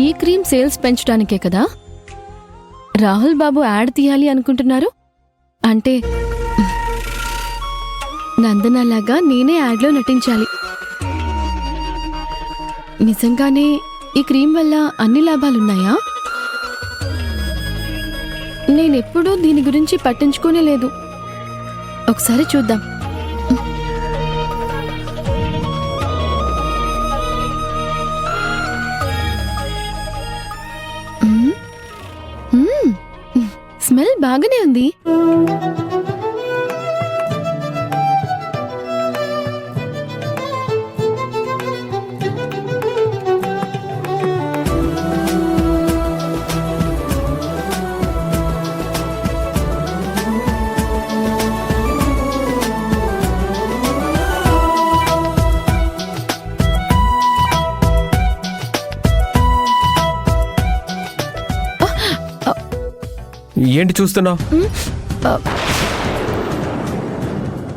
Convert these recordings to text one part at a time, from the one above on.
ఈ cream sales పెంచడానికే కదా రాహుల్ బాబు add తీయాలి అనుకుంటున్నారు? అంటే నందనలాగా నేనే యాడ్లో నటించాలి. నిజంగానే ఈ క్రీమ్ వల్ల అన్ని లాభాలున్నాయా? నేనెప్పుడూ దీని గురించి పట్టించుకోనే లేదు. ఒకసారి చూద్దాం. స్మెల్ బాగానే ఉంది. ఏంటి చూస్తున్నావు?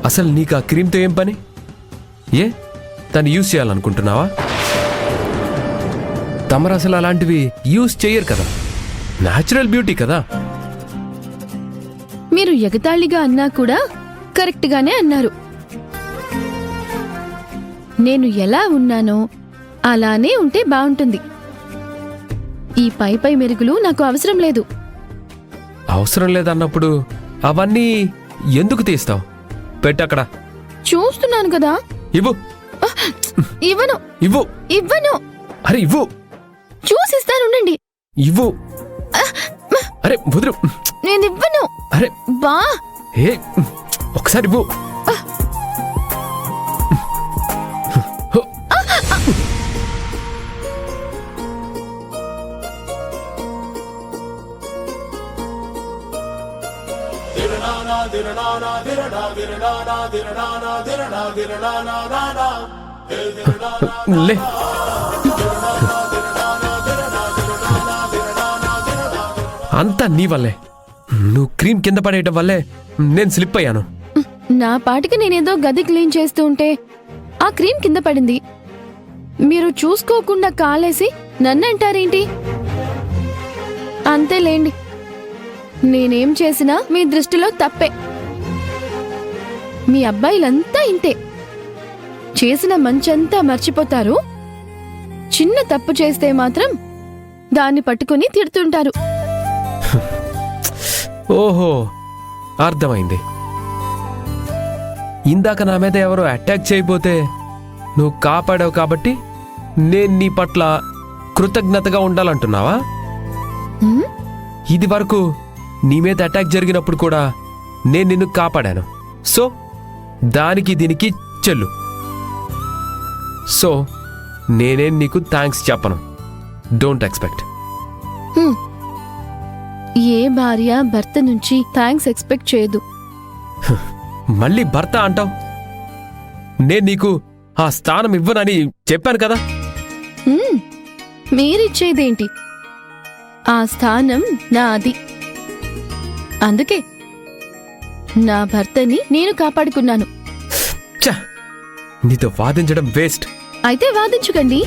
అసలు నీకు ఆ క్రీమ్తో ఏం పని? దాన్ని యూజ్ చేయాలనుకుంటున్నావా? తమరు అసలు అలాంటివి యూజ్ చేయరు కదా, న్యాచురల్ బ్యూటీ కదా. మీరు ఎగతాళిగా అన్నా కూడా కరెక్ట్గానే అన్నారు. నేను ఎలా ఉన్నానో అలానే ఉంటే బాగుంటుంది. ఈ పై మెరుగులు నాకు అవసరం లేదు. అవసరం లేదన్నప్పుడు అవన్నీ ఎందుకు తీస్తావు? పెట్టక్కడ. చూస్తున్నాను కదా. ఇవ్వు. ఇవ్వను. ఇవ్వు. ఇవ్వను. అరే ఇవ్వు. చూసిస్తానుండండి. ఇవ్వు. అరే వదులు. నేను ఇవ్వను. అరే బా. ఒకసారి ఇవ్వు. లే. అంతా నీ వల్లే. నువ్వు క్రీమ్ కింద పడేయటం వల్లే నేను స్లిప్ అయ్యాను. నా పాటికి నేనేదో గది క్లీన్ చేస్తూ ఉంటే ఆ క్రీమ్ కింద పడింది. మీరు చూసుకోకుండా కాలేసి నన్నంటారేంటి? అంతేలేండి, నేనేం చేసినా మీ దృష్టిలో తప్పే. మీ అబ్బాయిలంతా ఇంతే. చేసిన మంచంతా మర్చిపోతారు, చిన్న తప్పు చేస్తే మాత్రం దాన్ని పట్టుకుని తిడుతుంటారు. ఓహో, అర్థమైంది. ఇందాక నా మీద ఎవరో అటాక్ చేయబోతే నువ్వు కాపాడావు కాబట్టి నేను నీ పట్ల కృతజ్ఞతగా ఉండాలంటున్నావా? ఇది వరకు నీ మీద అటాక్ జరిగినప్పుడు కూడా నేను నిన్ను కాపాడాను. సో దానికి దీనికి చెల్లు. సో నేనేం నీకు థ్యాంక్స్ చెప్పను. Don't expect. ఏ భార్య భర్త నుంచి థ్యాంక్స్ ఎక్స్పెక్ట్ చేయదు. మళ్ళీ భర్త అంటావు? నేను నీకు ఆ స్థానం ఇవ్వనని చెప్పాను కదా. మీరిచ్చేదేంటి? ఆ స్థానం నాది. అందుకే నా భర్తని నేను కాపాడుకున్నాను. నీతో వాదించడం వేస్ట్. అయితే వాదించుకండి.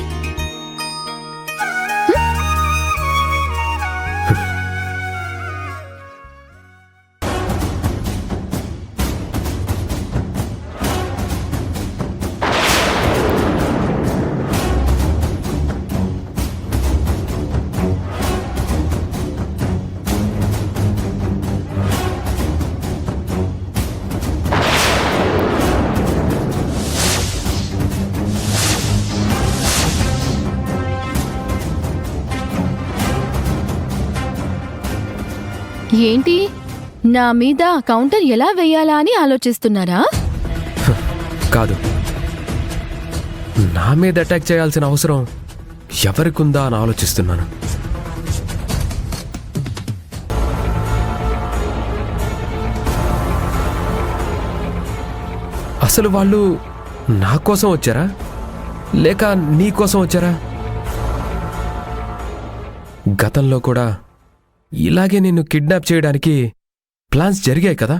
ఏంటి, నా మీద కౌంటర్ ఎలా వెయ్యాలా అని ఆలోచిస్తున్నారా? కాదు, నా మీద అటాక్ చేయాల్సిన అవసరం ఎవరికుందా అని ఆలోచిస్తున్నాను. అసలు వాళ్ళు నా కోసం వచ్చారా లేక నీ కోసం వచ్చారా? గతంలో కూడా ఇలాగే నిన్ను కిడ్నాప్ చేయడానికి ప్లాన్స్ జరిగాయి కదా.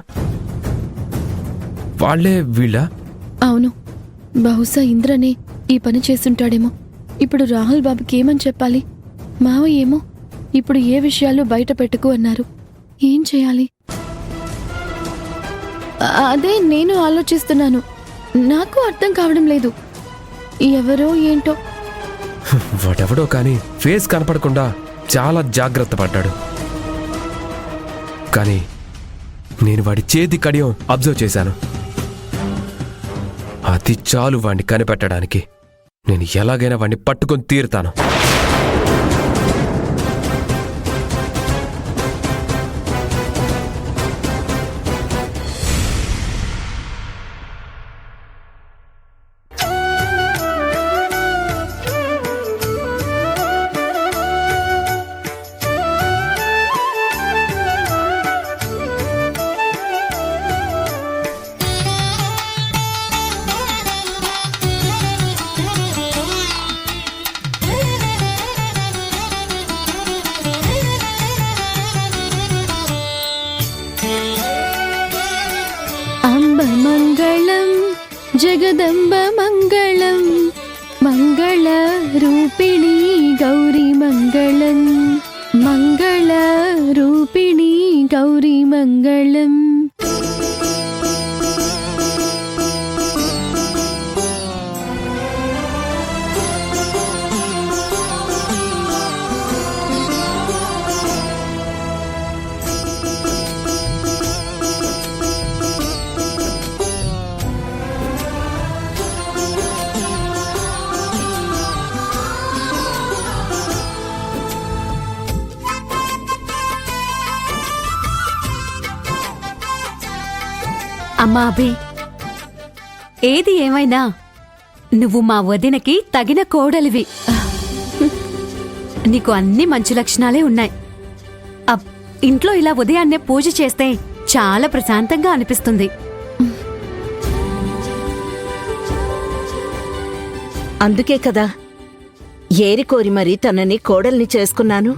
వాళ్లే వీళ్ళా? అవును, బహుశా ఇంద్రనే ఈ పని చేస్తుంటాడేమో. ఇప్పుడు రాహుల్ బాబుకి ఏమని చెప్పాలి? మావయ్య ఏమో ఇప్పుడు ఏ విషయాలు బయట పెట్టుకు అన్నారు. ఏం చేయాలి? అదే నేను ఆలోచిస్తున్నాను. నాకు అర్థం కావడం లేదు. ఎవరో ఏంటో. వాడెవడో కానీ ఫేస్ కనపడకుండా చాలా జాగ్రత్త పడ్డాడు. కానీ నేను వాడి చేతి కడియం అబ్జర్వ్ చేశాను. అది చాలు వాణ్ణి కనిపెట్టడానికి. నేను ఎలాగైనా వాణ్ణి పట్టుకొని తీరుతాను. మంగళం జగదంబ మంగళం మంగళ రూపిణి గౌరీ మంగళం మంగళ రూపిణి గౌరీ మంగళం. అమ్మా అభి, ఏది ఏమైనా నువ్వు మా వదినకి తగిన కోడలివి. నీకు అన్ని మంచి లక్షణాలే ఉన్నాయి. ఇంట్లో ఇలా ఉదయాన్నే పూజ చేస్తే చాలా ప్రశాంతంగా అనిపిస్తుంది. అందుకే కదా ఏరి కోరి మరీ తనని కోడల్ని చేసుకున్నాను.